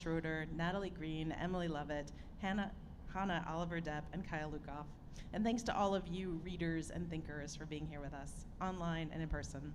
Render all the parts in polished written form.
Schroeder, Natalie Green, Emily Lovett, Hannah Oliver Depp, and Kyle Lukoff. And thanks to all of you, readers and thinkers, for being here with us, online and in person.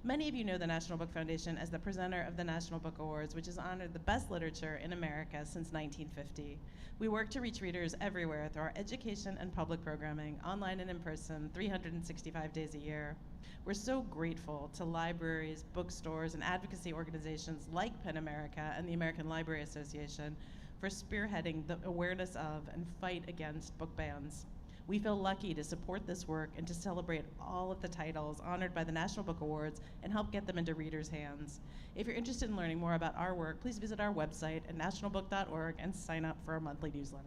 Many of you know the National Book Foundation as the presenter of the National Book Awards, which has honored the best literature in America since 1950. We work to reach readers everywhere through our education and public programming, online and in person, 365 days a year. We're so grateful to libraries, bookstores, and advocacy organizations like PEN America and the American Library Association for spearheading the awareness of and fight against book bans. We feel lucky to support this work and to celebrate all of the titles honored by the National Book Awards and help get them into readers' hands. If you're interested in learning more about our work, please visit our website at nationalbook.org and sign up for our monthly newsletter.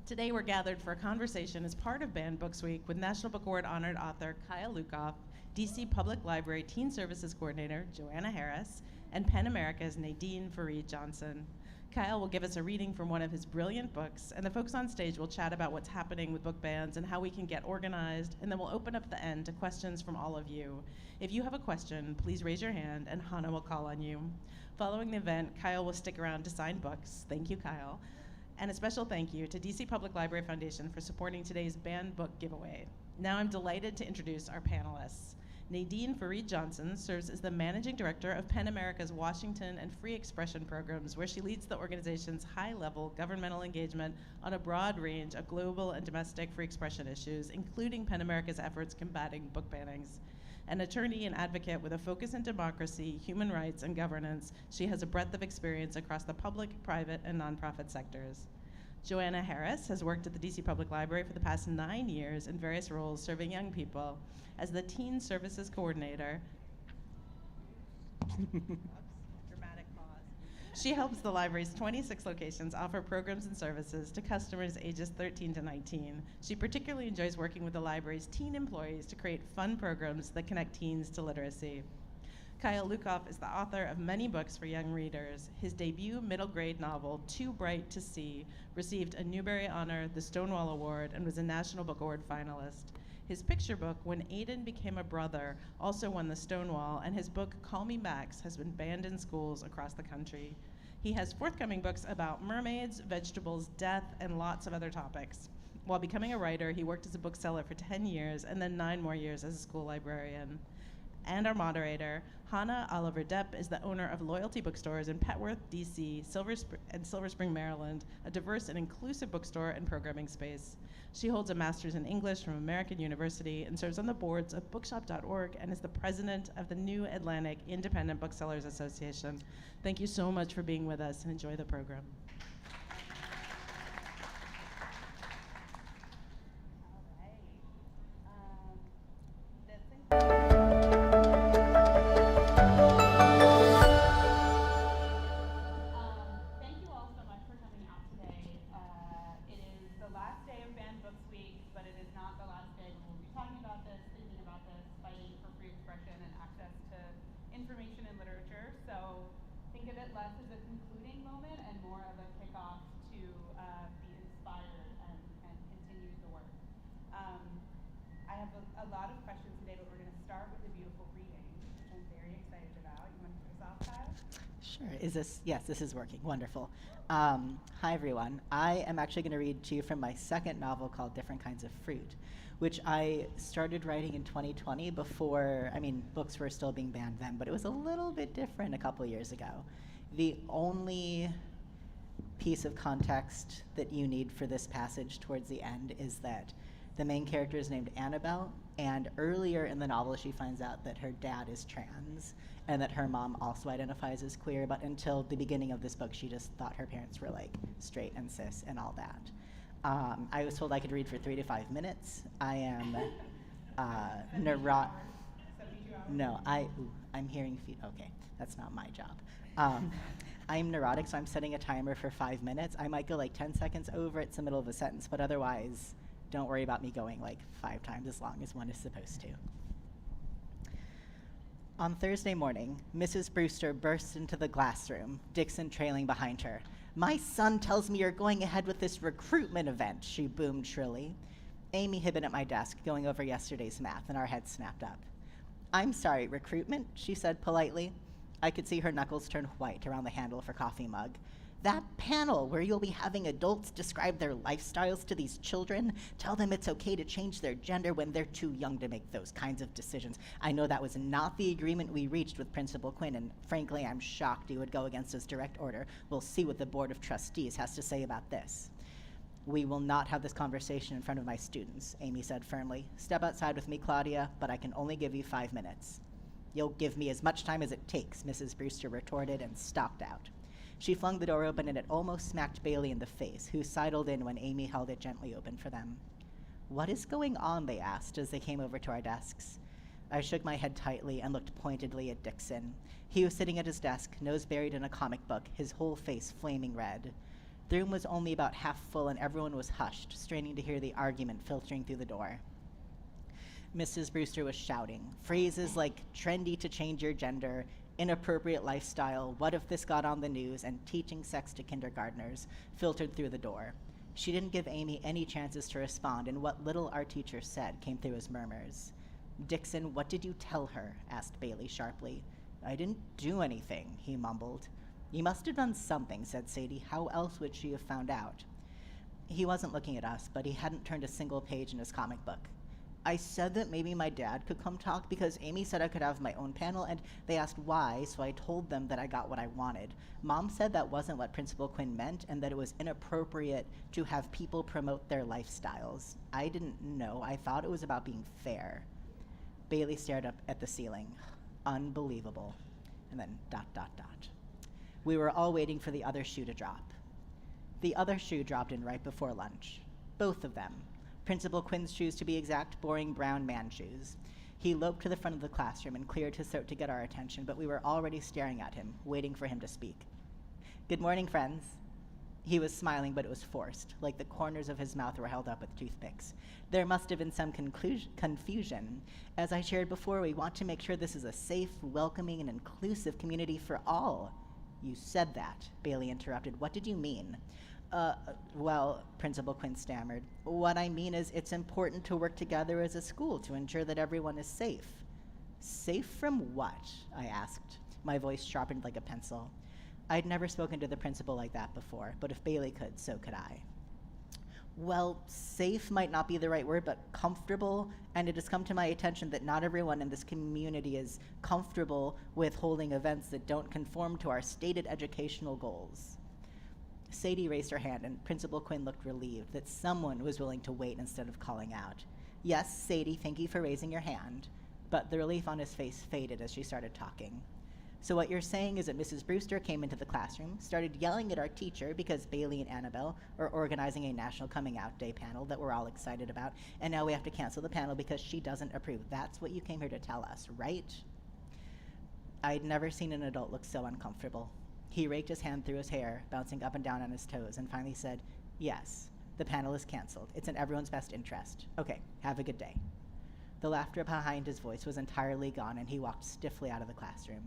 Today we're gathered for a conversation as part of Banned Books Week with National Book Award honored author Kyle Lukoff, DC Public Library Teen Services Coordinator Joanna Harris, and PEN America's Nadine Farid Johnson. Kyle will give us a reading from one of his brilliant books, and the folks on stage will chat about what's happening with book bans and how we can get organized, and then we'll open up the end to questions from all of you. If you have a question, please raise your hand and Hannah will call on you. Following the event, Kyle will stick around to sign books. Thank you, Kyle. And a special thank you to DC Public Library Foundation for supporting today's banned book giveaway. Now I'm delighted to introduce our panelists. Nadine Farid Johnson serves as the Managing Director of PEN America's Washington and Free Expression programs, where she leads the organization's high-level governmental engagement on a broad range of global and domestic free expression issues, including PEN America's efforts combating book bannings. An attorney and advocate with a focus in democracy, human rights, and governance, she has a breadth of experience across the public, private, and nonprofit sectors. Joanna Harris has worked at the DC Public Library for the past 9 years in various roles serving young people. As the Teen Services Coordinator, dramatic pause. She helps the library's 26 locations offer programs and services to customers ages 13 to 19. She particularly enjoys working with the library's teen employees to create fun programs that connect teens to literacy. Kyle Lukoff is the author of many books for young readers. His debut middle grade novel, Too Bright to See, received a Newbery Honor, the Stonewall Award, and was a National Book Award finalist. His picture book, When Aiden Became a Brother, also won the Stonewall, and his book, Call Me Max, has been banned in schools across the country. He has forthcoming books about mermaids, vegetables, death, and lots of other topics. While becoming a writer, he worked as a bookseller for 10 years and then 9 more years as a school librarian. And our moderator, Hannah Oliver Depp, is the owner of Loyalty Bookstores in Petworth, DC, and Silver Spring, Maryland, a diverse and inclusive bookstore and programming space. She holds a master's in English from American University and serves on the boards of bookshop.org and is the president of the New Atlantic Independent Booksellers Association. Thank you so much for being with us and enjoy the program. Yes, this is working. Wonderful. Hi, everyone. I am actually going to read to you from my second novel called Different Kinds of Fruit, which I started writing in 2020 before, books were still being banned then, but it was a little bit different a couple years ago. The only piece of context that you need for this passage towards the end is that the main character is named Annabelle, and earlier in the novel she finds out that her dad is trans and that her mom also identifies as queer, but until the beginning of this book she just thought her parents were like straight and cis and all that. I was told I could read for 3 to 5 minutes. I am No, I'm hearing okay, that's not my job. I'm neurotic, so I'm setting a timer for 5 minutes. I might go like 10 seconds over, it's the middle of a sentence, but otherwise, don't worry about me going like 5 times as long as one is supposed to. On Thursday morning, Mrs. Brewster burst into the classroom, Dixon trailing behind her. "My son tells me you're going ahead with this recruitment event," she boomed shrilly. Amy had been at my desk going over yesterday's math, and our heads snapped up. "I'm sorry, recruitment?" she said politely. I could see her knuckles turn white around the handle of her coffee mug. That panel where you'll be having adults describe their lifestyles to these children, tell them it's okay to change their gender when they're too young to make those kinds of decisions. I know that was not the agreement we reached with Principal Quinn, and frankly, I'm shocked he would go against his direct order. We'll see what the Board of Trustees has to say about this. We will not have this conversation in front of my students, Amy said firmly. Step outside with me, Claudia, but I can only give you 5 minutes. You'll give me as much time as it takes, Mrs. Brewster retorted and stalked out. She flung the door open and it almost smacked Bailey in the face, who sidled in when Amy held it gently open for them. What is going on, they asked as they came over to our desks. I shook my head tightly and looked pointedly at Dixon. He was sitting at his desk, nose buried in a comic book, his whole face flaming red. The room was only about half full and everyone was hushed, straining to hear the argument filtering through the door. Mrs. Brewster was shouting, phrases like trendy to change your gender, inappropriate lifestyle, what if this got on the news, and teaching sex to kindergartners filtered through the door. She didn't give Amy any chances to respond, and what little our teacher said came through as murmurs. Dixon, what did you tell her? Asked Bailey sharply. I didn't do anything, he mumbled. You must have done something, said Sadie. How else would she have found out? He wasn't looking at us, but he hadn't turned a single page in his comic book. I said that maybe my dad could come talk because Amy said I could have my own panel, and they asked why, so I told them that I got what I wanted. Mom said that wasn't what Principal Quinn meant and that it was inappropriate to have people promote their lifestyles. I didn't know. I thought it was about being fair. Bailey stared up at the ceiling. Unbelievable. And then ... We were all waiting for the other shoe to drop. The other shoe dropped in right before lunch. Both of them. Principal Quinn's shoes, to be exact, boring brown man shoes. He loped to the front of the classroom and cleared his throat to get our attention, but we were already staring at him, waiting for him to speak. Good morning, friends. He was smiling, but it was forced, like the corners of his mouth were held up with toothpicks. There must have been some confusion. As I shared before, we want to make sure this is a safe, welcoming, and inclusive community for all. You said that, Bailey interrupted. What did you mean? Well, Principal Quinn stammered. What I mean is it's important to work together as a school to ensure that everyone is safe. Safe from what? I asked, my voice sharpened like a pencil. I'd never spoken to the principal like that before, but if Bailey could, so could I. Well, safe might not be the right word, but comfortable, and it has come to my attention that not everyone in this community is comfortable with holding events that don't conform to our stated educational goals. Sadie raised her hand, and Principal Quinn looked relieved that someone was willing to wait instead of calling out. Yes, Sadie, thank you for raising your hand. But the relief on his face faded as she started talking. So what you're saying is that Mrs. Brewster came into the classroom, started yelling at our teacher because Bailey and Annabelle are organizing a National Coming Out Day panel that we're all excited about, and now we have to cancel the panel because she doesn't approve. That's what you came here to tell us, right? I'd never seen an adult look so uncomfortable. He raked his hand through his hair, bouncing up and down on his toes, and finally said, yes, the panel is canceled. It's in everyone's best interest. Okay, have a good day. The laughter behind his voice was entirely gone, and he walked stiffly out of the classroom.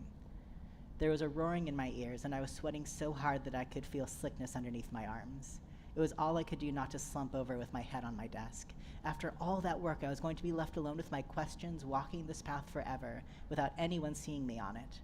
There was a roaring in my ears, and I was sweating so hard that I could feel slickness underneath my arms. It was all I could do not to slump over with my head on my desk. After all that work, I was going to be left alone with my questions, walking this path forever, without anyone seeing me on it.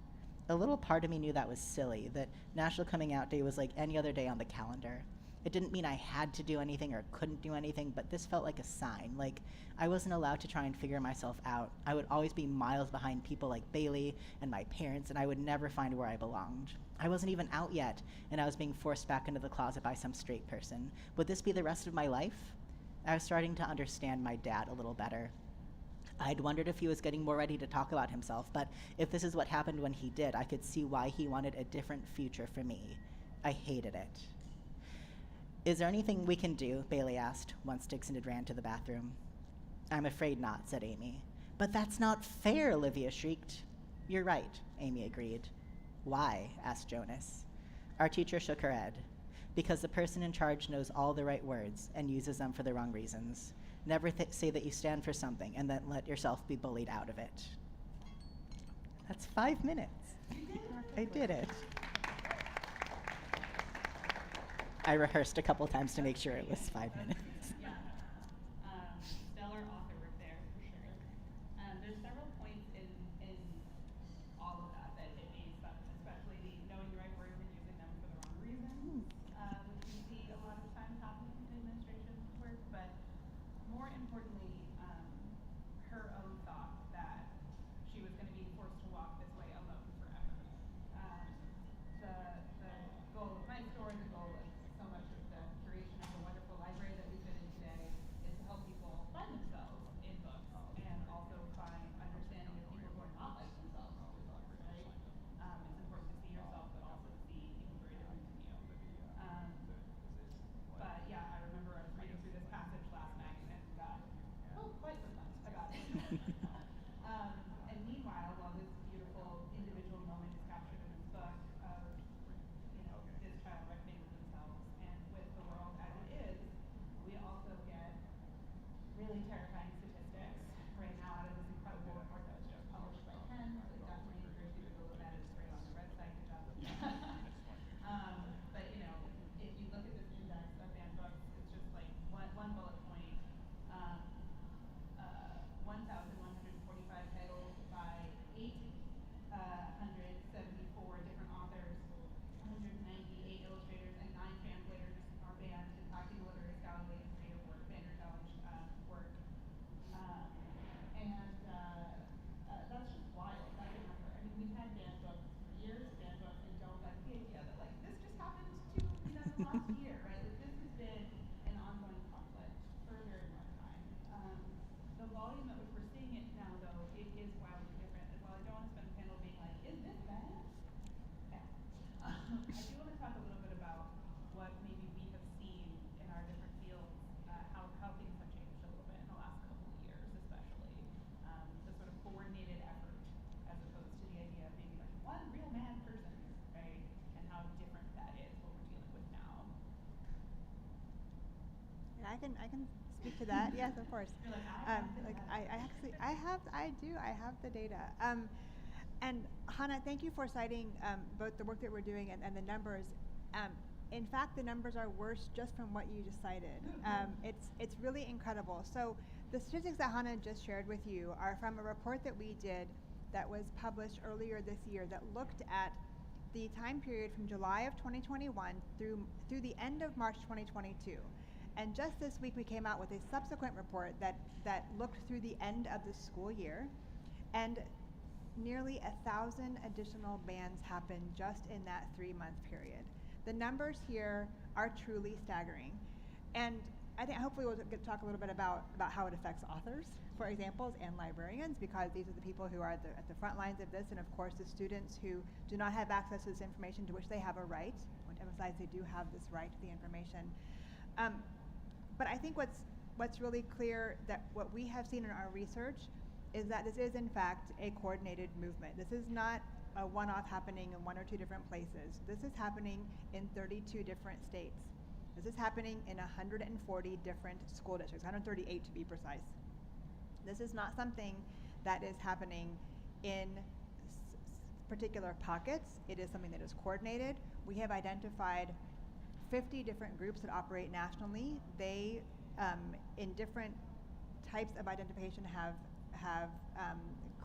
A little part of me knew that was silly, that National Coming Out Day was like any other day on the calendar. It didn't mean I had to do anything or couldn't do anything, but this felt like a sign, like I wasn't allowed to try and figure myself out. I would always be miles behind people like Bailey and my parents, and I would never find where I belonged. I wasn't even out yet, and I was being forced back into the closet by some straight person. Would this be the rest of my life? I was starting to understand my dad a little better. I'd wondered if he was getting more ready to talk about himself, but if this is what happened when he did, I could see why he wanted a different future for me. I hated it. Is there anything we can do? Bailey asked, once Dixon had ran to the bathroom. I'm afraid not, said Amy. But that's not fair, Olivia shrieked. You're right, Amy agreed. Why? Asked Jonas. Our teacher shook her head. Because the person in charge knows all the right words and uses them for the wrong reasons. Never say that you stand for something and then let yourself be bullied out of it. That's 5 minutes. I did it. I rehearsed a couple times to make sure it was 5 minutes. Yeah. Stellar author work there, for sure. There's several points in all of that hit me, can speak to that. Yes, of course. You're like, I have the Like data. I have the data. And Hannah, thank you for citing both the work that we're doing and the numbers. In fact, the numbers are worse just from what you just cited. It's really incredible. So the statistics that Hannah just shared with you are from a report that we did that was published earlier this year that looked at the time period from July of 2021 through the end of March 2022. And just this week we came out with a subsequent report that looked through the end of the school year, and nearly 1,000 additional bans happened just in that 3-month period. The numbers here are truly staggering. And I think hopefully we'll get to talk a little bit about how it affects authors, for examples, and librarians, because these are the people who are at the front lines of this, and of course the students who do not have access to this information, to which they have a right. I want to emphasize they do have this right to the information. But I think what's really clear, that what we have seen in our research is that this is in fact a coordinated movement. This is not a one-off happening in 1 or 2 different places. This is happening in 32 different states. This is happening in 140 different school districts, 138 to be precise. This is not something that is happening in particular pockets. It is something that is coordinated. We have identified 50 different groups that operate nationally. They, in different types of identification, have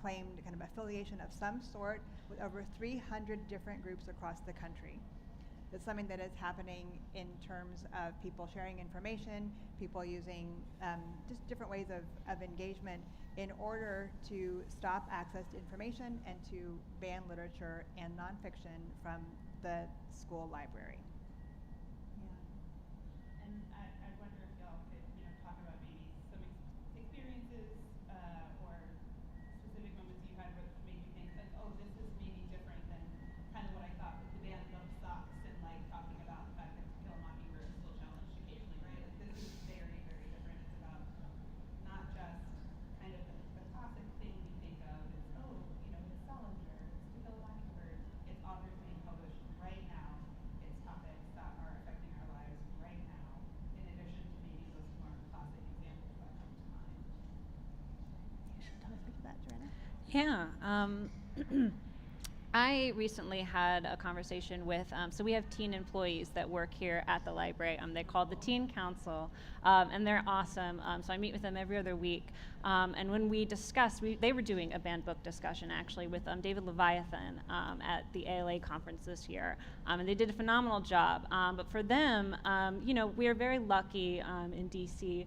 claimed kind of affiliation of some sort with over 300 different groups across the country. It's something that is happening in terms of people sharing information, people using just different ways of engagement in order to stop access to information and to ban literature and nonfiction from the school library. Yeah. And I wonder if y'all could, talk about maybe some experiences or specific moments you had that made you think like, oh, this is maybe different than kind of what I thought with the ban of socks and like talking about the fact that To Kill a Mockingbird is still challenged occasionally, right? Like this is very, very different. It's about not just kind of the classic thing we think of is, oh, it's Salinger, it's To Kill a Mockingbird. It's authors being published right now. It's topics that are affecting our lives right now, in addition to maybe those more classic examples that come to mind. You should tell us speak to that, Joanna. Yeah. I recently had a conversation with, so we have teen employees that work here at the library. They're called the Teen Council, and they're awesome. So I meet with them every other week. And when we discussed, they were doing a banned book discussion actually with David Leviathan at the ALA conference this year. And they did a phenomenal job. But for them, we are very lucky in DC.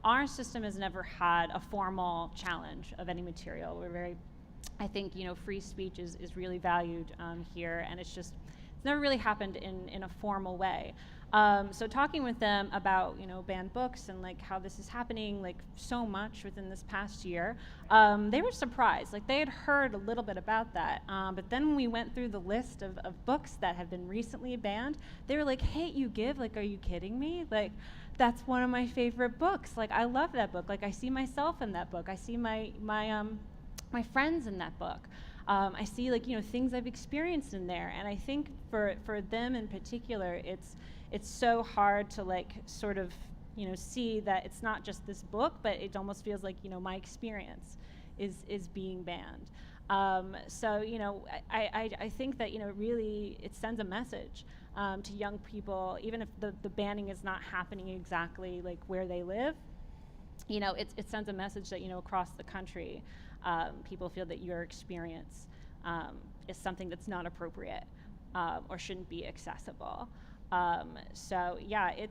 Our system has never had a formal challenge of any material. I think free speech is really valued here, and it's never really happened in a formal way. So talking with them about banned books and like how this is happening like so much within this past year, they were surprised. Like they had heard a little bit about that, but then when we went through the list of books that have been recently banned, they were like, "Hate U Give, like, are you kidding me? Like, that's one of my favorite books. Like, I love that book. Like, I see myself in that book. I see my friends in that book. I see things I've experienced in there." And I think for them in particular, it's so hard to sort of see that it's not just this book, but it almost feels like my experience is being banned. So I think that really it sends a message to young people, even if the banning is not happening exactly like where they live. It sends a message that across the country, people feel that your experience is something that's not appropriate or shouldn't be accessible. So yeah, it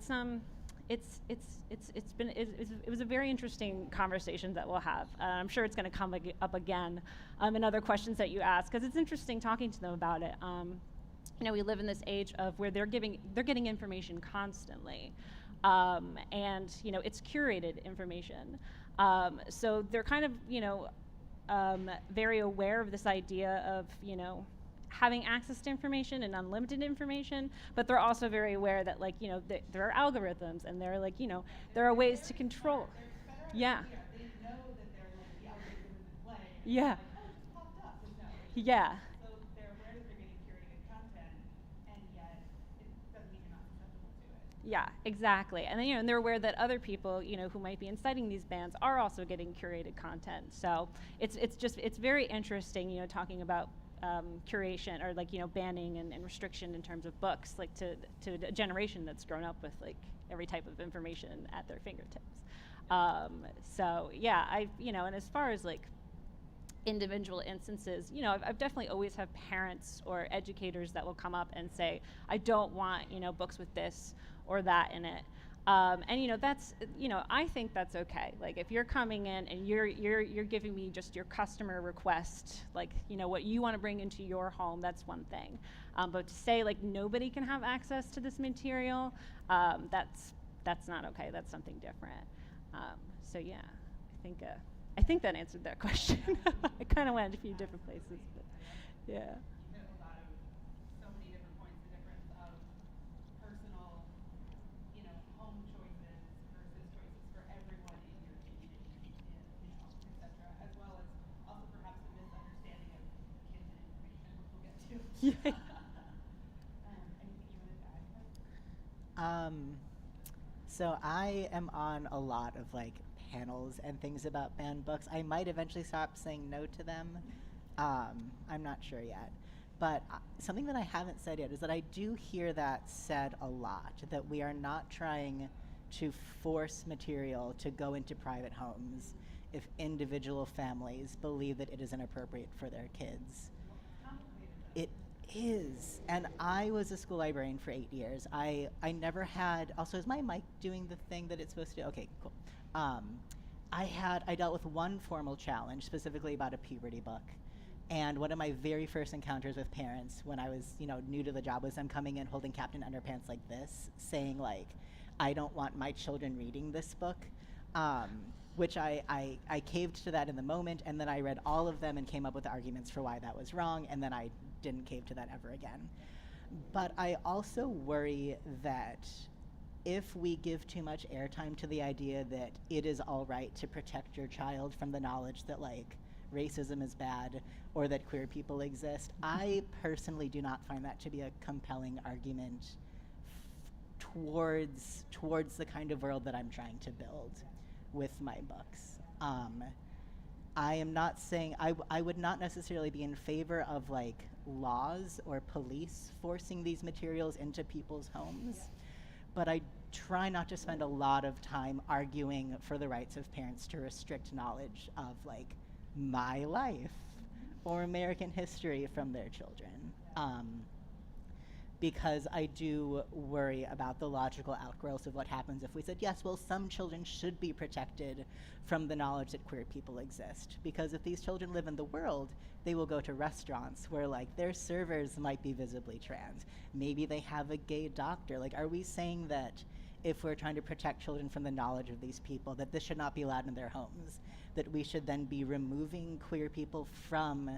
was a very interesting conversation that we'll have. I'm sure it's going to come up again in other questions that you ask, because it's interesting talking to them about it. We live in this age of where they're getting information constantly. And it's curated information. So they're kind of very aware of this idea of having access to information and unlimited information, but they're also very aware that there are algorithms, and there are ways to control. Yeah. They know that the algorithm is in play. Yeah. Like, oh, it just popped up. No. Yeah. So they're aware that they're getting curated content, and yet it doesn't mean you're not susceptible to it. Yeah, exactly. And then, and they're aware that other people, who might be inciting these bans are also getting curated content. So it's very interesting, talking about curation or like, banning and restriction in terms of books, like to a generation that's grown up with like every type of information at their fingertips. So yeah, and as far as like individual instances, I've definitely always have parents or educators that will come up and say, I don't want, books with this or that in it. And that's, I think that's okay. Like if you're coming in and you're giving me just your customer request, like, what you want to bring into your home, that's one thing. But to say like nobody can have access to this material, that's not okay. That's something different. So yeah, I think that answered that question. I kind of went a few different places, but yeah. You hit a lot of so many different points, the difference of personal, home choices versus choices for everyone in your community, et cetera, as well as also perhaps the misunderstanding of kids and information, which we'll get to. Yeah. Anything you wanted to add, Chris? So I am on a lot of like panels and things about banned books. I might eventually stop saying no to them. I'm not sure yet. But something that I haven't said yet is that I do hear that said a lot, that we are not trying to force material to go into private homes if individual families believe that it is inappropriate for their kids. It is. And I was a school librarian for 8 years. I never had, also is my mic doing the thing that it's supposed to do? Okay, cool. I dealt with one formal challenge, specifically about a puberty book. And one of my very first encounters with parents when I was, new to the job was them coming in holding Captain Underpants like this, saying like, I don't want my children reading this book. Which I caved to that in the moment, and then I read all of them and came up with arguments for why that was wrong, and then I didn't cave to that ever again. But I also worry that if we give too much airtime to the idea that it is all right to protect your child from the knowledge that like racism is bad or that queer people exist, I personally do not find that to be a compelling argument towards the kind of world that I'm trying to build with my books. I am not saying, I would not necessarily be in favor of like laws or police forcing these materials into people's homes, but I try not to spend a lot of time arguing for the rights of parents to restrict knowledge of like my life or American history from their children. Because I do worry about the logical outgrowths of what happens if we said, yes, well, some children should be protected from the knowledge that queer people exist. Because if these children live in the world, they will go to restaurants where like their servers might be visibly trans. Maybe they have a gay doctor. Like, are we saying that if we're trying to protect children from the knowledge of these people, that this should not be allowed in their homes? That we should then be removing queer people from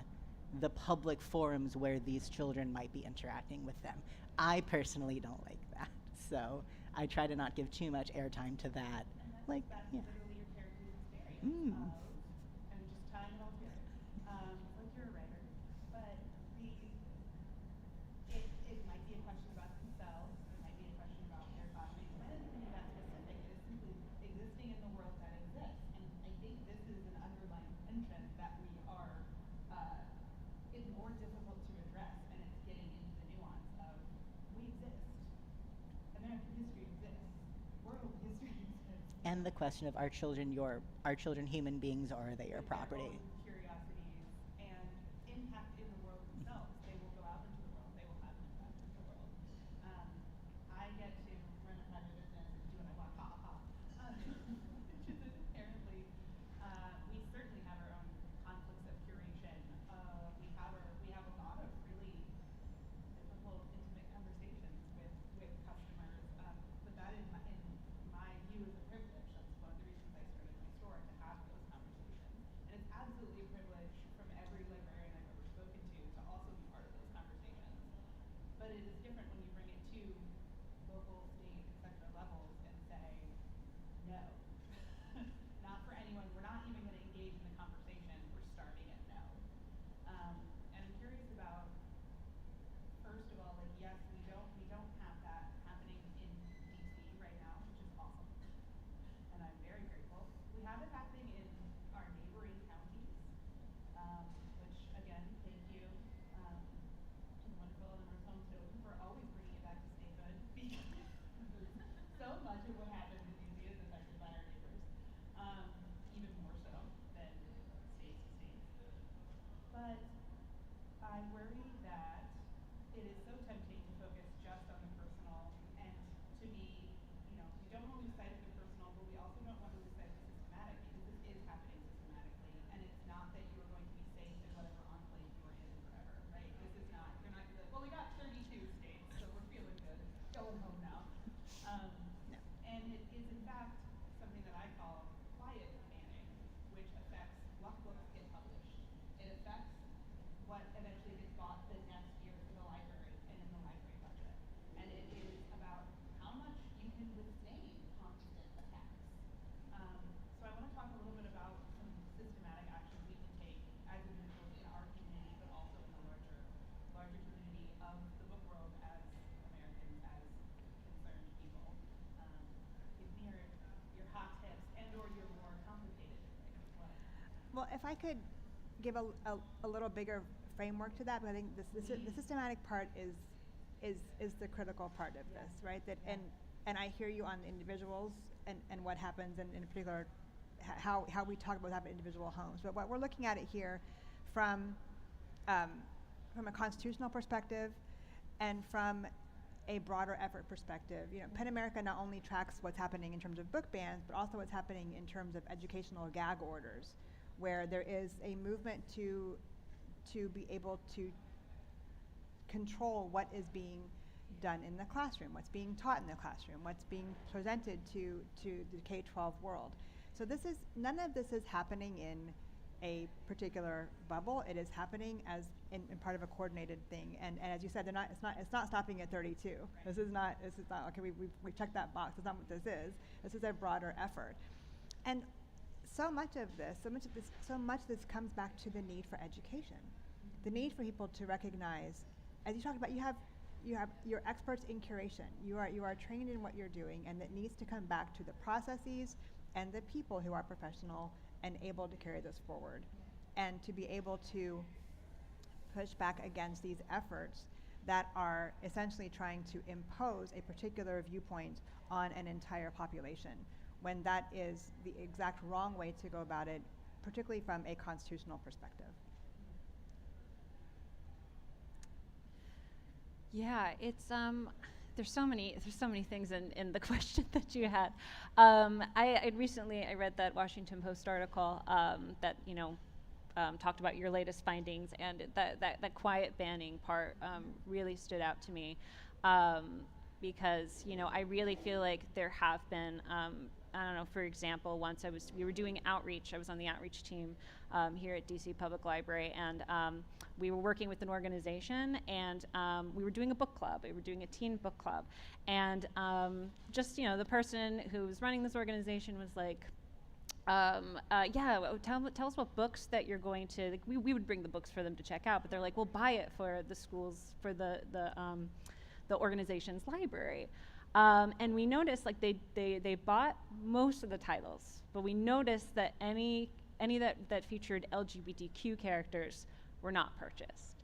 the public forums where these children might be interacting with them? I personally don't like that. So I try to not give too much airtime to that. Like, That's yeah. literally your character's experience Mm. of, and just tying it all together. Like you're a writer, but it might be a question about themselves, it might be a question about their classmates, it might not even be that specific, it is simply existing in the world that exists. And I think this is an underlying tension that we are, is more difficult to address, and it's getting into the nuance of, we exist. American history exists. World history exists. And the question of, are children human beings, or are they your With their property? own curiosities and impact in the world themselves. They will go out into the world. They will have an impact in the world. I get to run a private business and do what I want, ha ha ha. Which is inherently, we certainly have our own conflicts of curation. We have a lot of really difficult, intimate conversations with customers. But that in my view is a privilege. That's one of the reasons I started my store, to have those conversations. And it's absolutely if I could give a little bigger framework to that, but I think the systematic part is the critical part of this, right? That and I hear you on the individuals and what happens, and in particular, how we talk about having individual homes. But what we're looking at it here from a constitutional perspective and from a broader effort perspective. You know, PEN America not only tracks what's happening in terms of book bans, but also what's happening in terms of educational gag orders, where there is a movement to be able to control what is being done in the classroom, what's being taught in the classroom, what's being presented to the K-12 world. So none of this is happening in a particular bubble. It is happening as in part of a coordinated thing. And as you said, it's not stopping at 32. Right. This is not okay. We checked that box. That's not what this is. This is a broader effort. And so much of this comes back to the need for education, the need for people to recognize, as you talked about, you're experts in curation. You are trained in what you're doing, and that needs to come back to the processes and the people who are professional and able to carry this forward, and to be able to push back against these efforts that are essentially trying to impose a particular viewpoint on an entire population, when that is the exact wrong way to go about it, particularly from a constitutional perspective. Yeah, it's there's so many things in the question that you had. I recently read that Washington Post article that talked about your latest findings, and that quiet banning part really stood out to me, because I really feel like there have been I don't know, for example, once we were doing outreach. I was on the outreach team here at DC Public Library, and we were working with an organization, and we were doing a book club. We were doing a teen book club, and the person who was running this organization was like, tell us what books that you're going to, like, we would bring the books for them to check out, but they're like, we'll buy it for the schools, for the organization's library. And we noticed, like, they bought most of the titles, but we noticed that any that featured LGBTQ characters were not purchased,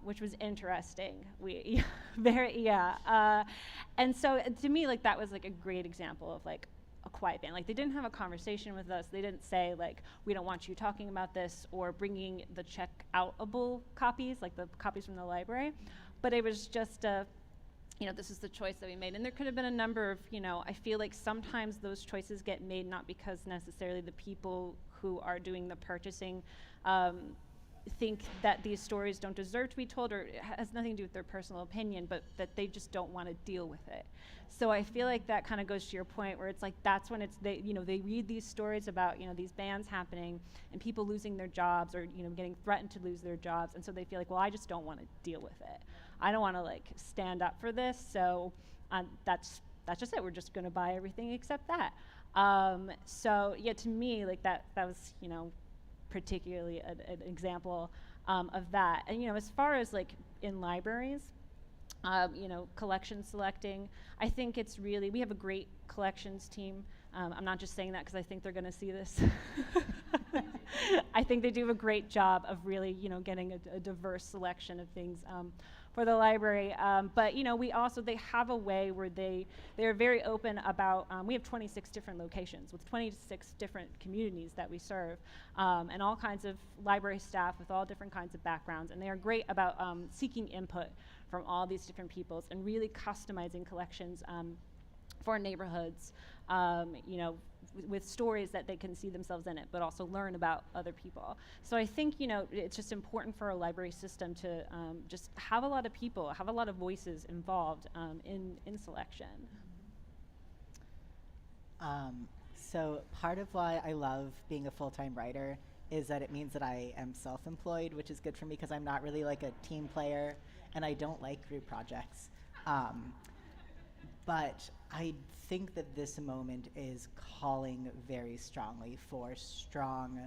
which was interesting. And so to me, like, that was like a great example of like a quiet ban. Like, they didn't have a conversation with us. They didn't say, like, we don't want you talking about this, or bringing the check-outable copies, like the copies from the library. But it was just this is the choice that we made. And there could have been a number of, I feel like sometimes those choices get made not because necessarily the people who are doing the purchasing think that these stories don't deserve to be told, or it has nothing to do with their personal opinion, but that they just don't want to deal with it. So I feel like that kind of goes to your point, where it's like, that's when they read these stories about, these bans happening and people losing their jobs, or, getting threatened to lose their jobs. And so they feel like, well, I just don't want to deal with it. I don't want to, like, stand up for this. So that's just it. We're just going to buy everything except that. To me, like, that was, particularly an example of that. And as far as like in libraries, collection selecting, I think it's really, we have a great collections team. I'm not just saying that because I think they're going to see this. I think they do a great job of really, getting a diverse selection of things for the library. But we also, they have a way where they're very open about, we have 26 different locations with 26 different communities that we serve, and all kinds of library staff with all different kinds of backgrounds. And they are great about seeking input from all these different peoples and really customizing collections for neighborhoods, with stories that they can see themselves in it, but also learn about other people. So I think, it's just important for a library system to just have a lot of people, have a lot of voices involved in selection. So part of why I love being a full-time writer is that it means that I am self-employed, which is good for me because I'm not really like a team player, and I don't like group projects. But I think that this moment is calling very strongly for strong,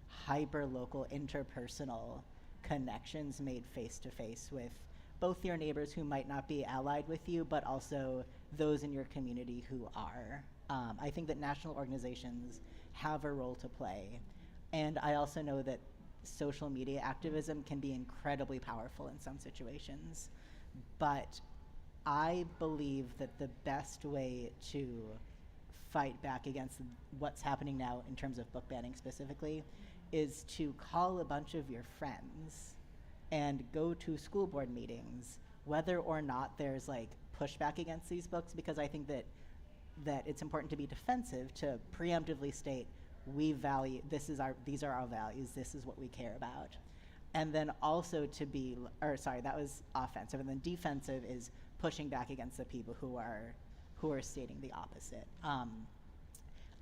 hyper-local, interpersonal connections made face-to-face with both your neighbors who might not be allied with you, but also those in your community who are. I think that national organizations have a role to play. And I also know that social media activism can be incredibly powerful in some situations. But I believe that the best way to fight back against what's happening now in terms of book banning specifically is to call a bunch of your friends and go to school board meetings, whether or not there's like pushback against these books, because I think that it's important to be defensive, to preemptively state these are our values, this is what we care about. And then also to be, that was offensive, and then defensive is pushing back against the people who are stating the opposite.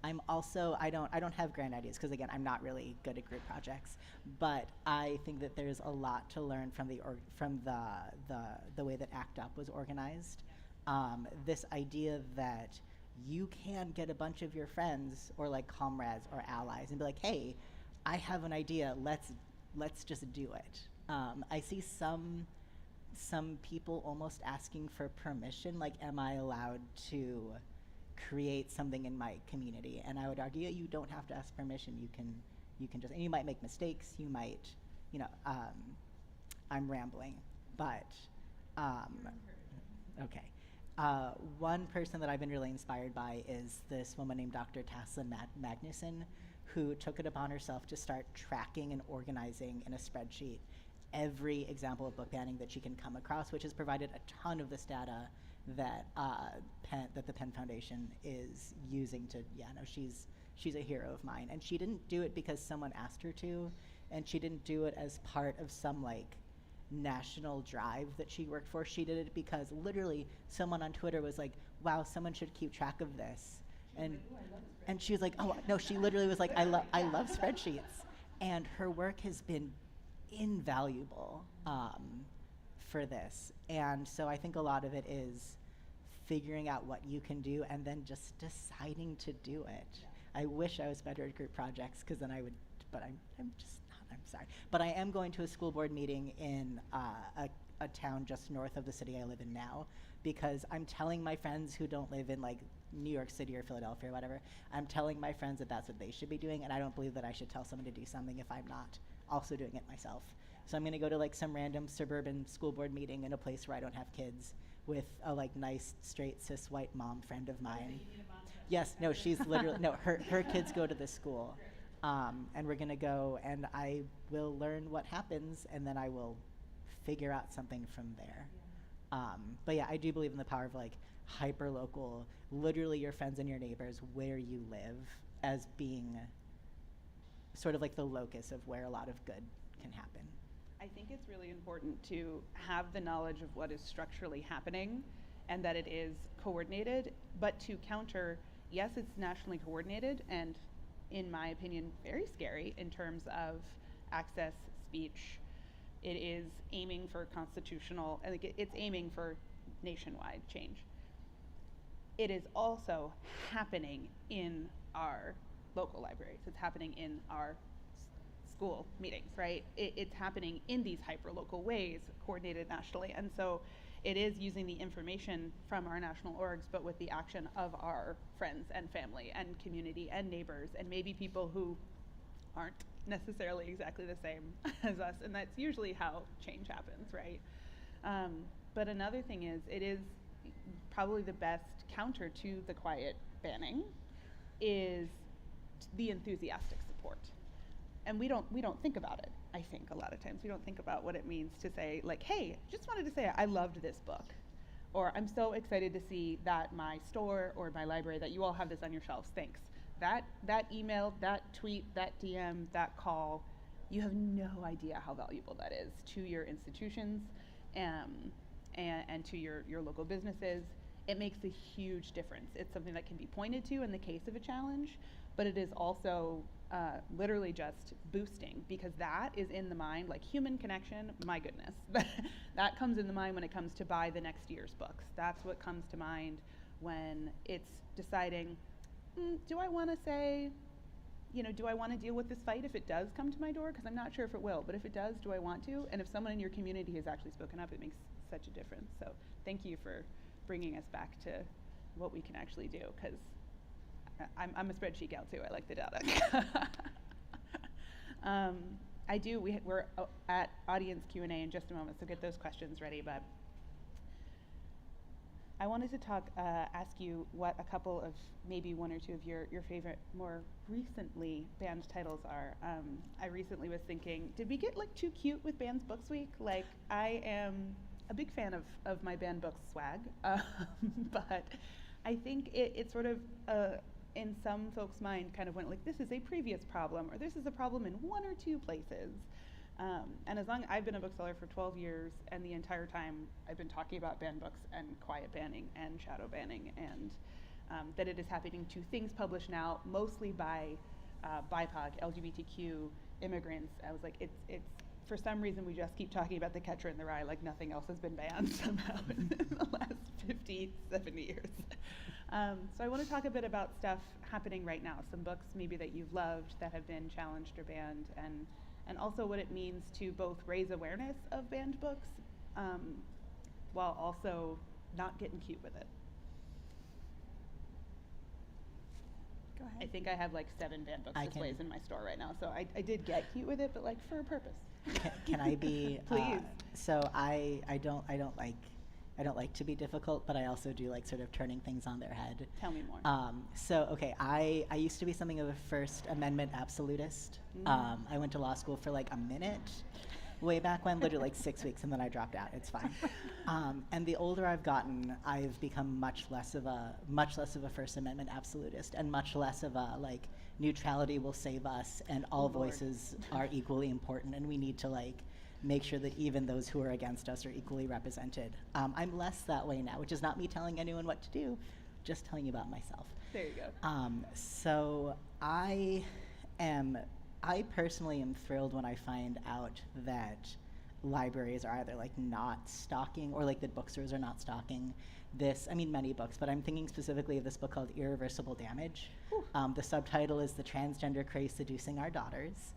I'm also, I don't have grand ideas, because again, I'm not really good at group projects, but I think that there's a lot to learn from the way that ACT UP was organized. This idea that you can get a bunch of your friends or like comrades or allies and be like, hey, I have an idea, let's just do it. I see some people almost asking for permission, like, am I allowed to create something in my community? And I would argue you don't have to ask permission. You can just, and you might make mistakes. You might, I'm rambling, but okay. One person that I've been really inspired by is this woman named Dr. Tasla Magnuson, who took it upon herself to start tracking and organizing in a spreadsheet every example of book banning that she can come across, which has provided a ton of this data that that the Penn Foundation is using to, she's a hero of mine. And she didn't do it because someone asked her to, and she didn't do it as part of some like national drive that she worked for. She did it because literally someone on Twitter was like, wow, someone should keep track of this. And she was like, oh no, she literally was like, I love spreadsheets. And her work has been invaluable for this. And so I think a lot of it is figuring out what you can do and then just deciding to do it. I wish I was better at group projects, because then I would, but I'm just not, I'm sorry. But I am going to a school board meeting in a town just north of the city I live in now, because I'm telling my friends who don't live in like New York City or Philadelphia or whatever, I'm telling my friends that that's what they should be doing, and I don't believe that I should tell someone to do something if I'm not also doing it myself. So I'm gonna go to like some random suburban school board meeting in a place where I don't have kids, with a like nice straight cis white mom friend of mine. Yes, no, she's literally, no, her kids go to this school. And we're gonna go and I will learn what happens, and then I will figure out something from there. But yeah, I do believe in the power of like hyper local, literally your friends and your neighbors where you live, as being sort of like the locus of where a lot of good can happen. I think it's really important to have the knowledge of what is structurally happening and that it is coordinated, but to counter, yes, it's nationally coordinated and, in my opinion, very scary in terms of access, speech. It is aiming for constitutional, I think it's aiming for nationwide change. It is also happening in our local libraries. It's happening in our school meetings, right? It's happening in these hyper-local ways, coordinated nationally. And so it is using the information from our national orgs, but with the action of our friends and family and community and neighbors, and maybe people who aren't necessarily exactly the same as us. And that's usually how change happens, right? But another thing is, it is probably the best counter to the quiet banning is the enthusiastic support. And we don't think about it, I think, a lot of times. We don't think about what it means to say, like, hey, just wanted to say I loved this book. Or I'm so excited to see that my store or my library, that you all have this on your shelves, thanks. That email, that tweet, that DM, that call, you have no idea how valuable that is to your institutions and to your local businesses. It makes a huge difference. It's something that can be pointed to in the case of a challenge, but it is also literally just boosting, because that is in the mind, like human connection, my goodness. That comes in the mind when it comes to buy the next year's books. That's what comes to mind when it's deciding, do I want to say, do I want to deal with this fight if it does come to my door? Because I'm not sure if it will, but if it does, do I want to? And if someone in your community has actually spoken up, it makes such a difference. So thank you for bringing us back to what we can actually do, because I'm a spreadsheet gal too. I like the data. We're at audience Q&A in just a moment, so get those questions ready. But I wanted to ask you what a couple of, maybe one or two of your favorite, more recently banned titles are. I recently was thinking, did we get like too cute with Banned Books Week? Like, I am a big fan of my banned books swag, but I think it sort of, in some folks' mind, kind of went like, this is a previous problem, or this is a problem in one or two places. And as long I've been a bookseller for 12 years, and the entire time I've been talking about banned books and quiet banning and shadow banning, and that it is happening to things published now, mostly by BIPOC, LGBTQ immigrants. I was like, it's for some reason we just keep talking about The Catcher in the Rye like nothing else has been banned somehow in the last 50, 70 years. So I want to talk a bit about stuff happening right now, some books maybe that you've loved that have been challenged or banned, and also what it means to both raise awareness of banned books while also not getting cute with it. Go ahead. I think I have like 7 banned books I displays can- in my store right now, so I did get cute with it, but like for a purpose. Can I be? Please. So I don't like to be difficult, but I also do like sort of turning things on their head. Tell me more. So okay, I used to be something of a First Amendment absolutist. I went to law school for like a minute, way back when, literally like 6 weeks, and then I dropped out. It's fine. And the older I've gotten, I've become much less of a First Amendment absolutist, and much less of a like neutrality will save us, and all Oh, Lord. voices are equally important, and we need to like make sure that even those who are against us are equally represented. I'm less that way now, which is not me telling anyone what to do, just telling you about myself. There you go. So I personally am thrilled when I find out that libraries are either like not stocking, or like that bookstores are not stocking this, I mean many books, but I'm thinking specifically of this book called Irreversible Damage. The subtitle is The Transgender Craze Seducing Our Daughters.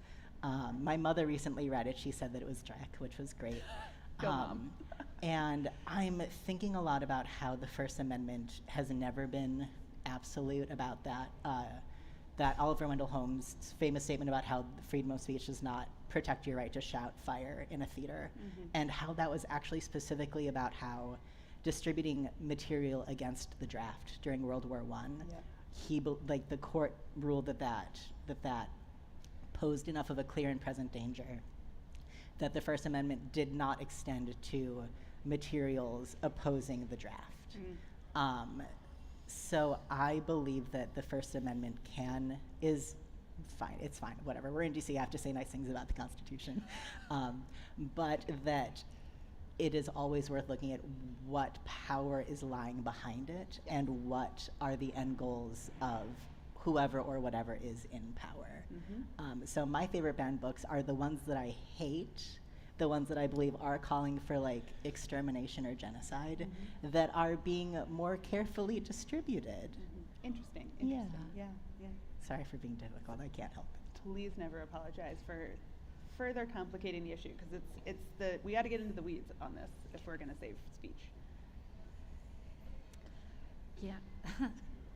My mother recently read it. She said that it was Drek, which was great. Go, Mom. And I'm thinking a lot about how the First Amendment has never been absolute, about that. That Oliver Wendell Holmes' famous statement about how freedom of speech does not protect your right to shout fire in a theater, and how that was actually specifically about how distributing material against the draft during World War I, like the court ruled that posed enough of a clear and present danger that the First Amendment did not extend to materials opposing the draft. So I believe that the First Amendment is fine. It's fine. Whatever. We're in DC. I have to say nice things about the Constitution, but that it is always worth looking at what power is lying behind it, and what are the end goals of whoever or whatever is in power. So my favorite banned books are the ones that I hate, the ones that I believe are calling for like extermination or genocide, that are being more carefully distributed. Interesting. Yeah. Yeah. Sorry for being difficult. I can't help it. Please never apologize for further complicating the issue, because we got to get into the weeds on this if we're going to save speech. Yeah.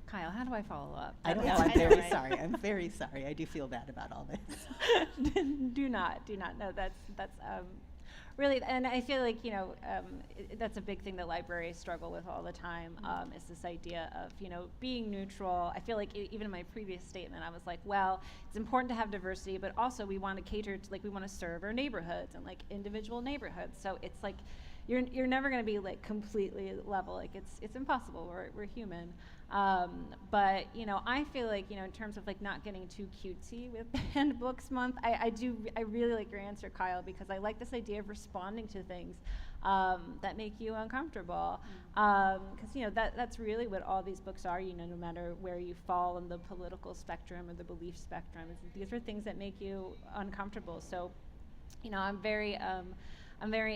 Kyle, how do I follow up? I don't know. I I'm know, very right? sorry. I'm very sorry. I do feel bad about all this. do not. No, that's really, and I feel like that's a big thing that libraries struggle with all the time. Is this idea of being neutral. I feel like even in my previous statement, I was like, well, it's important to have diversity, but also we want to cater to, like, we want to serve our neighborhoods and like individual neighborhoods. So it's like you're never going to be like completely level. Like it's impossible. We're human. But I feel like in terms of like not getting too cutesy with Banned Books Month, I really like your answer, Kyle, because I like this idea of responding to things that make you uncomfortable, because that's really what all these books are. No matter where you fall in the political spectrum or the belief spectrum, these are things that make you uncomfortable. So I'm very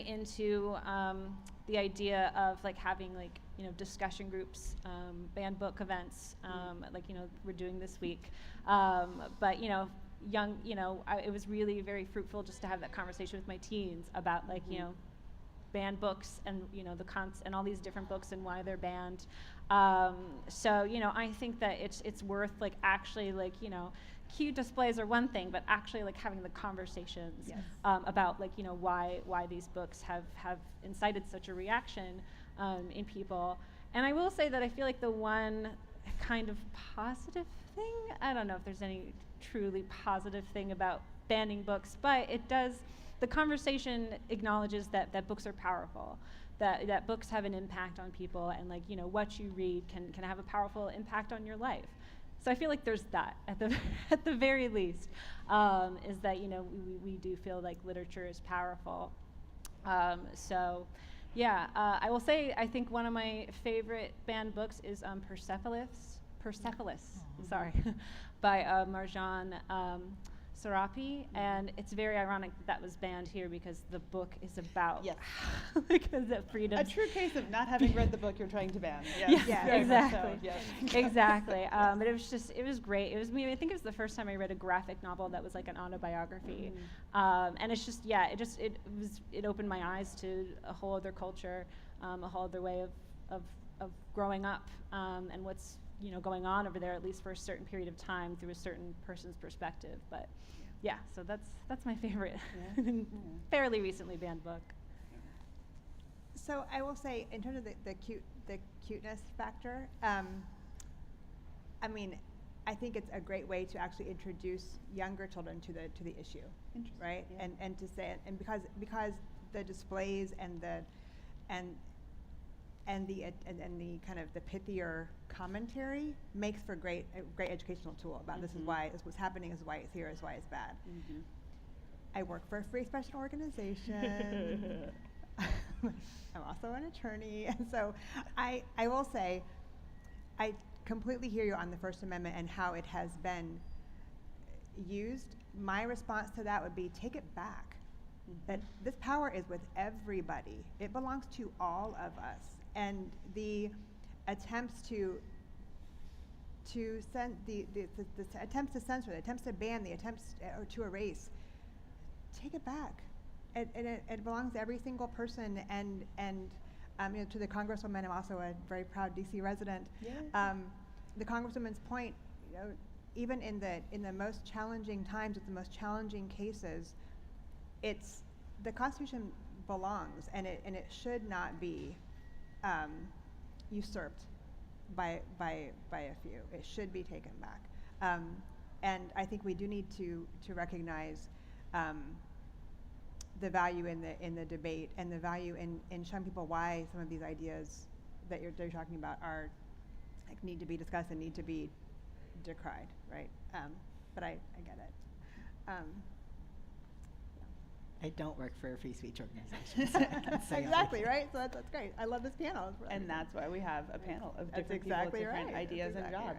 into the idea of like having like discussion groups, banned book events, like we're doing this week. But it was really very fruitful just to have that conversation with my teens about like banned books and and all these different books and why they're banned. So I think that it's worth like actually like cute displays are one thing, but actually like having the conversations Yes. about like, you know, why these books have incited such a reaction in people. And I will say that I feel like the one kind of positive thing, I don't know if there's any truly positive thing about banning books, but it does, the conversation acknowledges that books are powerful, that books have an impact on people, and like, you know, what you read can have a powerful impact on your life. So I feel like there's that at the at the very least, is that, you know, we do feel like literature is powerful. So yeah, I will say I think one of my favorite banned books is Persepolis, sorry, by Marjane Sarapi, and it's very ironic that was banned here because the book is about Yes. because of freedom. A true case of not having read the book you're trying to ban. Yes, Yeah, very much exactly. so, yes. Exactly. But it was great. It was me. I think it was the first time I read a graphic novel that was like an autobiography, and it's just it opened my eyes to a whole other culture, a whole other way of growing up, and what's, you know, going on over there, at least for a certain period of time through a certain person's perspective. But yeah, so that's my favorite, fairly recently banned book. So I will say, in terms of the cuteness factor, I mean, I think it's a great way to actually introduce younger children to the issue, Interesting, right? yeah. And to say it, and because the displays and the kind of the pithier commentary makes for a great educational tool about this is why this is what's happening, this is why it's here, this is why it's bad. I work for a free expression organization. I'm also an attorney, and so I will say I completely hear you on the First Amendment and how it has been used. My response to that would be take it back. That this power is with everybody. It belongs to all of us. And the attempts to send the attempts to censor, the attempts to ban, the attempts to erase, take it back. It belongs to every single person. And you know, to the Congresswoman, I'm also a very proud DC resident. Yeah. The Congresswoman's point, you know, even in the most challenging times, with the most challenging cases, it's the Constitution belongs, and it should not be usurped by a few. It should be taken back, and I think we do need to recognize the value in the debate and the value in showing people why some of these ideas that they're talking about are like need to be discussed and need to be decried, right? But I get it. I don't work for a free speech organization. So I can't say Exactly, anything. right? So that's great. I love this panel. It's really And good. that's why we have a panel of That's different exactly people with different right. That's ideas and exactly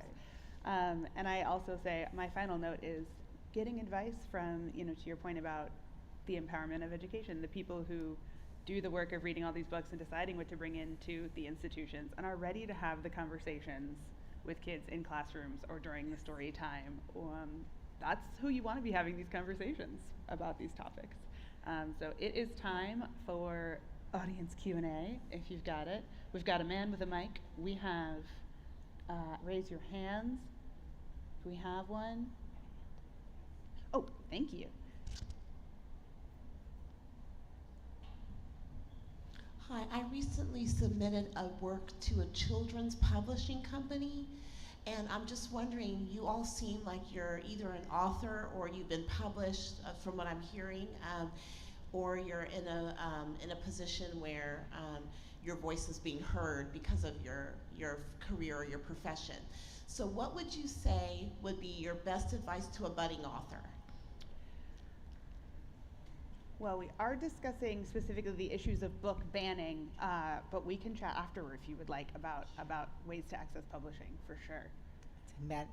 jobs. And I also say my final note is getting advice from, you know, to your point about the empowerment of education, the people who do the work of reading all these books and deciding what to bring into the institutions and are ready to have the conversations with kids in classrooms or during the story time. That's who you want to be having these conversations about these topics. So it is time for audience Q&A, if you've got it. We've got a man with a mic. We have, raise your hands. Do we have one? Oh, thank you. Hi, I recently submitted a work to a children's publishing company, and I'm just wondering, you all seem like you're either an author or you've been published, from what I'm hearing, or you're in a position where your voice is being heard because of your career or your profession. So what would you say would be your best advice to a budding author? Well, we are discussing specifically the issues of book banning, but we can chat afterward if you would like about ways to access publishing, for sure.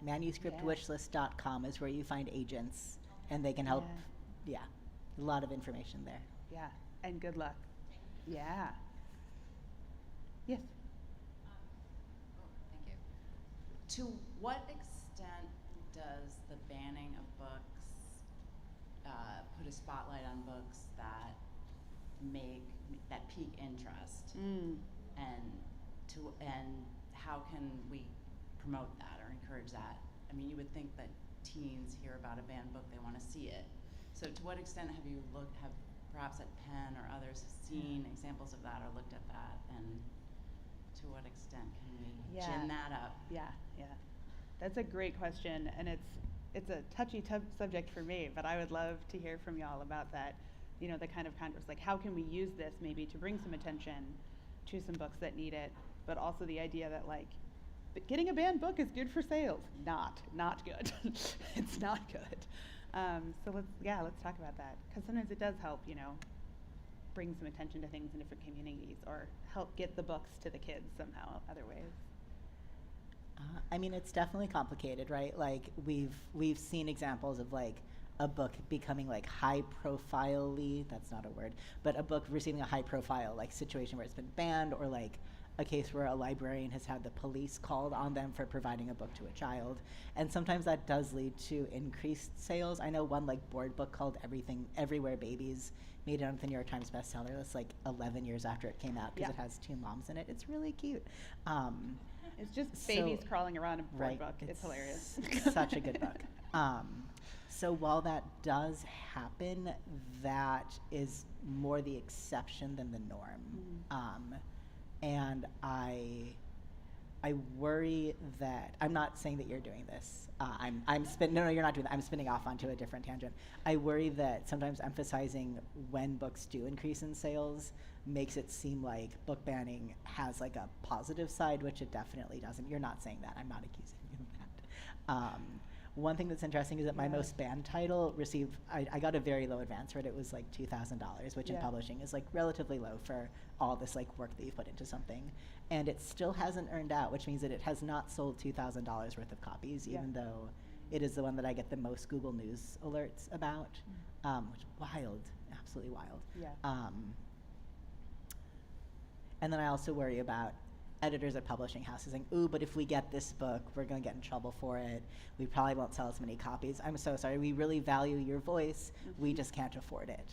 Manuscriptwishlist.com is where you find agents, and they can help. Yeah, a lot of information there. Yeah, and good luck. Yeah. Yes. Thank you. To what extent does the banning of books put a spotlight on books that pique interest, and how can we promote that or encourage that? I mean, you would think that teens hear about a banned book, they want to see it. So to what extent have you have perhaps at Penn or others seen examples of that or looked at that, and to what extent can we gin that up? Yeah. That's a great question, and it's a touchy subject for me, but I would love to hear from y'all about that. You know, the kind of context, like how can we use this maybe to bring some attention to some books that need it, but also the idea that like getting a banned book is good for sales. Not good. It's not good. So let's talk about that, because sometimes it does help, you know, bring some attention to things in different communities or help get the books to the kids somehow, other ways. I mean, it's definitely complicated, right? Like we've seen examples of like a book becoming like high profile-y, that's not a word, but a book receiving a high profile like situation where it's been banned, or like a case where a librarian has had the police called on them for providing a book to a child. And sometimes that does lead to increased sales. I know one like board book called Everything Everywhere Babies made it on the New York Times bestseller list like 11 years after it came out, because it has 2 moms in it. It's really cute. It's just babies crawling around a board book. It's hilarious. Such a good book. So while that does happen, that is more the exception than the norm. And I worry that, I'm not saying that you're doing this. No, you're not doing that. I'm spinning off onto a different tangent. I worry that sometimes emphasizing when books do increase in sales makes it seem like book banning has like a positive side, which it definitely doesn't. You're not saying that. I'm not accusing you of that. One thing that's interesting is that my most banned title received, I got a very low advance rate. It was like $2,000, which in publishing is like relatively low for all this like work that you've put into something. And it still hasn't earned out, which means that it has not sold $2,000 worth of copies, even though it is the one that I get the most Google News alerts about, which wild, absolutely wild. And then I also worry about editors at publishing houses saying, ooh, but if we get this book, we're going to get in trouble for it. We probably won't sell as many copies. I'm so sorry. We really value your voice. We just can't afford it.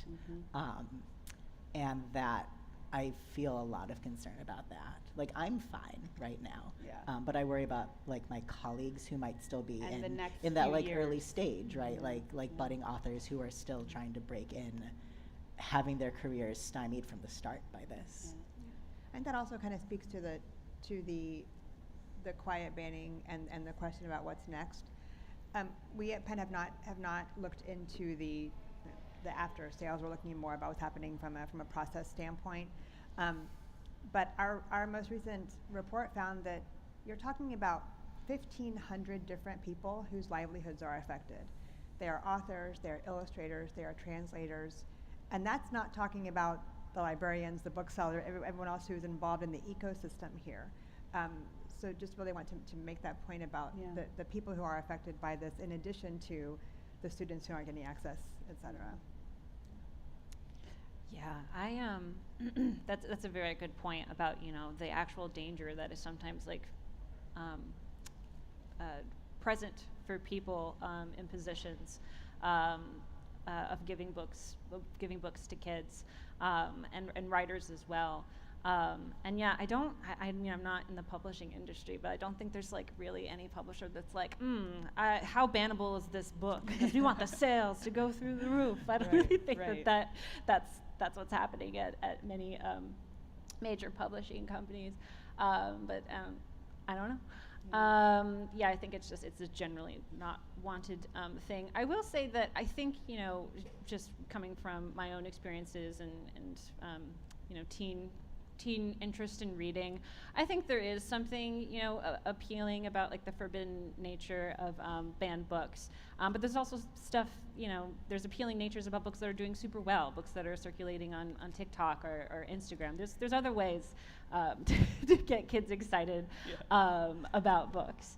And that, I feel a lot of concern about that. Like, I'm fine right now. But I worry about like my colleagues who might still be in that like early stage, right? Like budding authors who are still trying to break in, having their careers stymied from the start by this. And that also kind of speaks to the quiet banning and the question about what's next. We at Penn have not looked into the after sales. We're looking more about what's happening from a process standpoint. But our most recent report found that you're talking about 1,500 different people whose livelihoods are affected. They are authors, they are illustrators, they are translators, and that's not talking about the librarians, the bookseller, everyone else who's involved in the ecosystem here. So just really want to make that point about the people who are affected by this, in addition to the students who aren't getting access, et cetera. Yeah, that's a very good point about, you know, the actual danger that is sometimes like present for people in positions of giving books to kids and writers as well. And yeah, I mean, I'm not in the publishing industry, but I don't think there's like really any publisher that's like, how bannable is this book? Because we want the sales to go through the roof. I don't really think that's what's happening at many major publishing companies. But I don't know. Yeah, I think it's a generally not wanted thing. I will say that I think, you know, just coming from my own experiences and you know, teen interest in reading, I think there is something, you know, appealing about like the forbidden nature of banned books. But there's also stuff, you know, there's appealing natures about books that are doing super well, books that are circulating on TikTok or Instagram. There's other ways to get kids excited about books.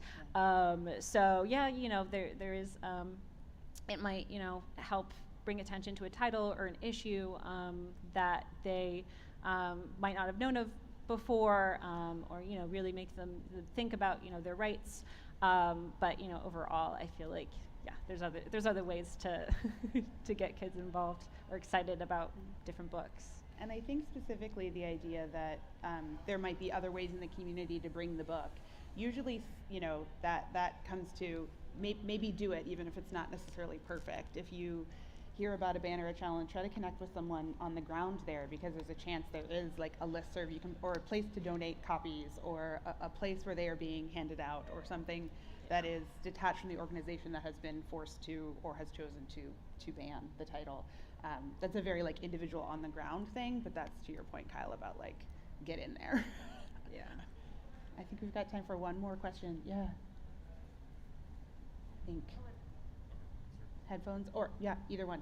So yeah, you know, there is, it might, you know, help bring attention to a title or an issue that they might not have known of before, or, you know, really make them think about, you know, their rights. But, you know, overall, I feel like, yeah, there's other ways to to get kids involved or excited about different books. And I think specifically the idea that there might be other ways in the community to bring the book. Usually, you know, that comes to maybe do it, even if it's not necessarily perfect. If you hear about a ban or a challenge, try to connect with someone on the ground there, because there's a chance there is like a listserv you can, or a place to donate copies, or a place where they are being handed out, or something that is detached from the organization that has been forced to or has chosen to ban the title. That's a very like individual on the ground thing, but that's to your point, Kyle, about like get in there. Yeah. I think we've got time for one more question. Yeah. I think. Headphones, or yeah, either one.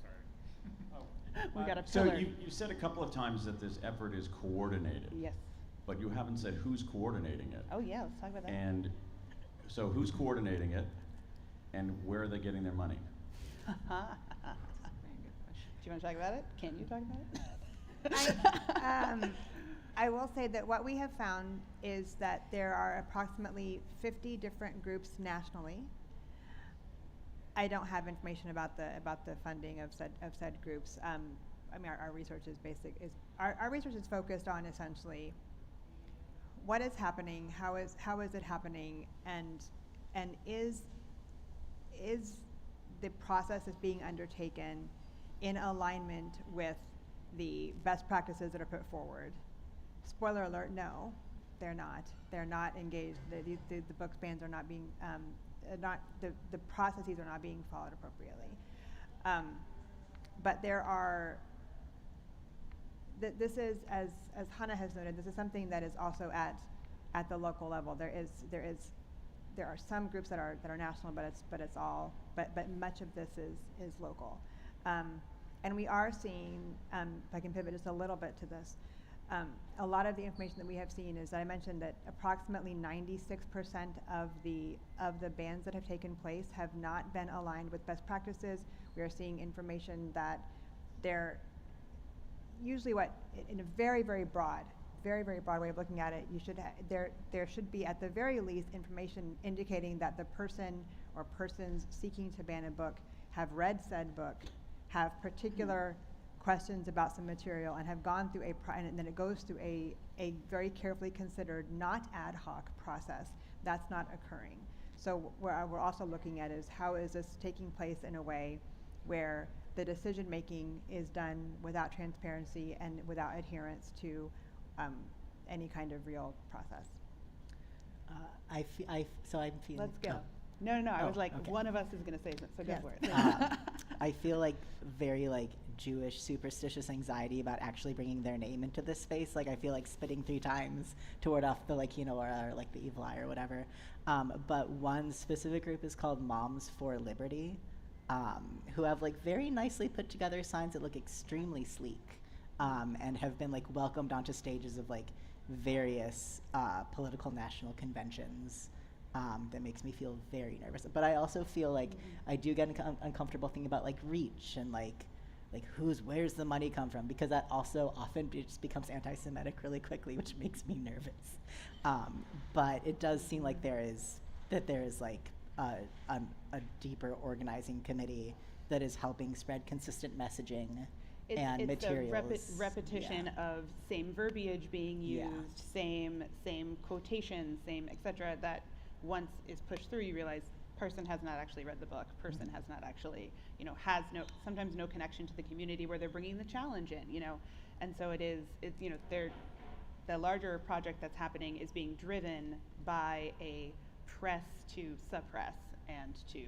Sorry. We got a So pillar. you said a couple of times that this effort is coordinated. Yes. But you haven't said who's coordinating it. Oh yeah, let's talk about that. And so who's coordinating it, and where are they getting their money? Do you want to talk about it? Can you talk about it? I will say that what we have found is that there are approximately 50 different groups nationally. I don't have information about the funding of said groups. I mean, our research is our research is focused on essentially what is happening, how is it happening, and is the process that's being undertaken in alignment with the best practices that are put forward. Spoiler alert, no, they're not. They're not engaged. The books bans are not being, the processes are not being followed appropriately. But there are, this is, as Hannah has noted, this is something that is also at the local level. There are some groups that are national, but much of this is local. And we are seeing, if I can pivot just a little bit to this, a lot of the information that we have seen is that I mentioned that approximately 96% of the bans that have taken place have not been aligned with best practices. We are seeing information that they're usually in a very, very broad way of looking at it, there should be at the very least information indicating that the person or persons seeking to ban a book have read said book, have particular questions about some material, and have gone through and then it goes through a very carefully considered, not ad hoc process. That's not occurring. So what we're also looking at is how is this taking place in a way where the decision making is done without transparency and without adherence to any kind of real process. So I'm feeling. Let's go. oh. No, I was like, okay. one of us is going to say something, so Yes. go for it. I feel like very like Jewish superstitious anxiety about actually bringing their name into this space. Like I feel like spitting 3 times to ward off the or like the evil eye or whatever. But one specific group is called Moms for Liberty, who have like very nicely put together signs that look extremely sleek, and have been like welcomed onto stages of like various political national conventions. That makes me feel very nervous. But I also feel like I do get uncomfortable thinking about like reach and like where's the money come from, because that also often just becomes anti-Semitic really quickly, which makes me nervous. But it does seem like there is like a deeper organizing committee that is helping spread consistent messaging and it's materials. a repetition of same verbiage being used, same quotations, same etc. That once is pushed through, you realize person has not actually read the book. Person has not actually, has sometimes no connection to the community where they're bringing the challenge in, and so it's the larger project that's happening is being driven by a press to suppress and to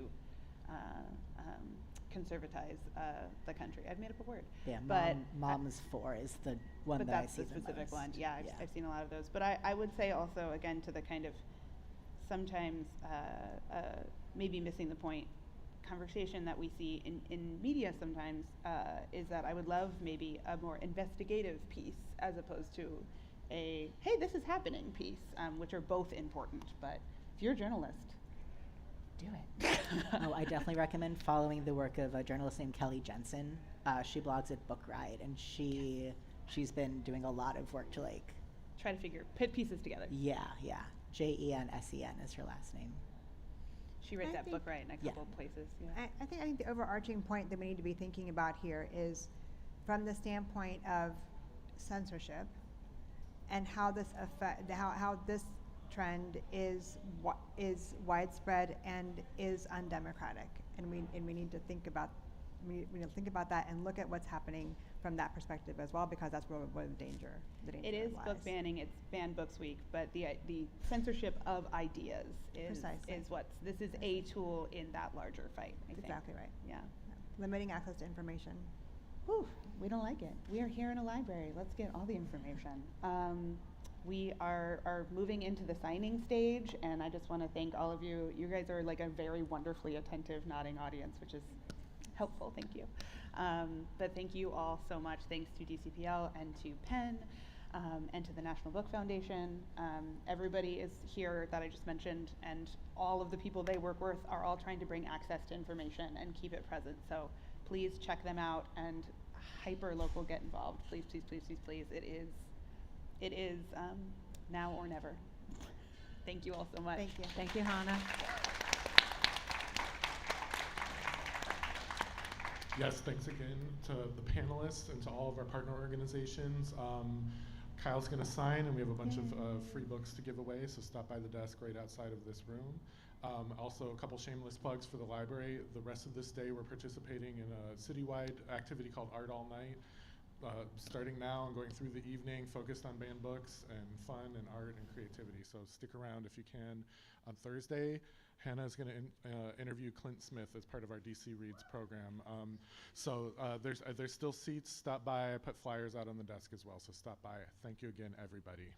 conservatize the country. I've made up a word. Yeah, but Moms for is the one but that I that's see the the specific most. one. Yeah, I've seen a lot of those. But I would say also, again, to the kind of sometimes maybe missing the point conversation that we see in media sometimes is that I would love maybe a more investigative piece as opposed to a, hey, this is happening piece, which are both important. But if you're a journalist, do it. Oh, I definitely recommend following the work of a journalist named Kelly Jensen. She blogs at Book Riot, and she's been doing a lot of work to like try to put pieces together. Yeah. Jensen is her last name. She writes I that think- book right in a couple of places. Yeah. I think the overarching point that we need to be thinking about here is from the standpoint of censorship and how this trend is widespread and is undemocratic, and we need to think about that and look at what's happening from that perspective as well, because that's where the danger It is lies. book banning. It's Banned Books Week, but the censorship of ideas Precisely. is what's this is a tool in that larger fight. I That's think. exactly right. Yeah. Limiting access to information. Whew, we don't like it. We are here in a library. Let's get all the information. We are moving into the signing stage, and I just want to thank all of you. You guys are like a very wonderfully attentive, nodding audience, which is helpful. Thank you. But thank you all so much. Thanks to DCPL and to Penn and to the National Book Foundation. Everybody is here that I just mentioned, and all of the people they work with are all trying to bring access to information and keep it present. So please check them out, and hyper local, get involved. Please, please, please, please, please. It is now or never. Thank you all so much. Thank you. Thank you, Hannah. Yes, thanks again to the panelists and to all of our partner organizations. Kyle's going to sign, and we have a bunch of free books to give away, so stop by the desk right outside of this room. Also, a couple shameless plugs for the library. The rest of this day, we're participating in a citywide activity called Art All Night, starting now and going through the evening, focused on banned books and fun and art and creativity. So stick around if you can. On Thursday, Hannah is going to interview Clint Smith as part of our DC Reads program. So there's still seats. Stop by. I put flyers out on the desk as well, so stop by. Thank you again, everybody.